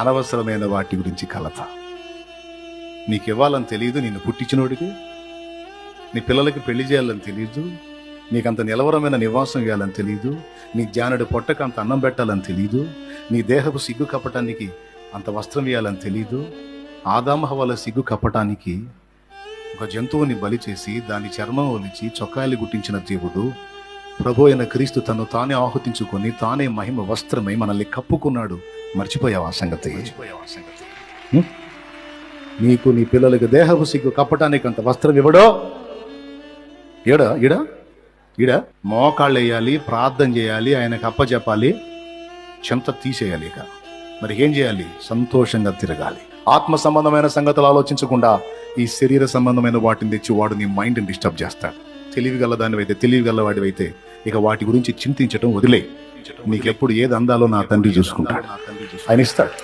అనవసరమైన వాటి గురించి కలత. నీకు ఇవ్వాలని తెలియదు, నిన్ను పుట్టించినోడికి. నీ పిల్లలకి పెళ్లి చేయాలని తెలియదు, నీకంత నిలవరమైన నివాసం ఇవ్వాలని తెలియదు, నీ జానుడి పొట్టకు అంత అన్నం పెట్టాలని తెలియదు, నీ దేహపు సిగ్గు కప్పటానికి అంత వస్త్రం ఇవ్వాలని తెలియదు. ఆదామహవల సిగ్గు కప్పటానికి ఒక జంతువుని బలి చేసి దాని చర్మం ఒలిచి చొక్కాయలు గుట్టించిన దేవుడు, ప్రభు అయిన క్రీస్తు తను తానే ఆహుతించుకొని తానే మహిమ వస్త్రమై మనల్ని కప్పుకున్నాడు. మర్చిపోయావా సంగతి? నీకు నీ పిల్లలకి దేహపు సిగ్గు కప్పటానికి అంత వస్త్రం ఇవ్వడో? ఈడ మోకాళ్ళు వేయాలి, ప్రార్థన చేయాలి, ఆయనకు అప్పచెప్పాలి, చెంత తీసేయాలి. ఇక మరి ఏం చేయాలి? సంతోషంగా తిరగాలి. ఆత్మ సంబంధమైన సంగతులు ఆలోచించకుండా ఈ శరీర సంబంధమైన వాటిని తెచ్చి వాడు నీ మైండ్ని డిస్టర్బ్ చేస్తాడు. తెలివిగలవాడివైతే ఇక వాటి గురించి చింతించడం వదిలే. నీకెప్పుడు ఏది అందాలో నా తండ్రి చూసుకుంటాడు, ఆయన ఇస్తాడు.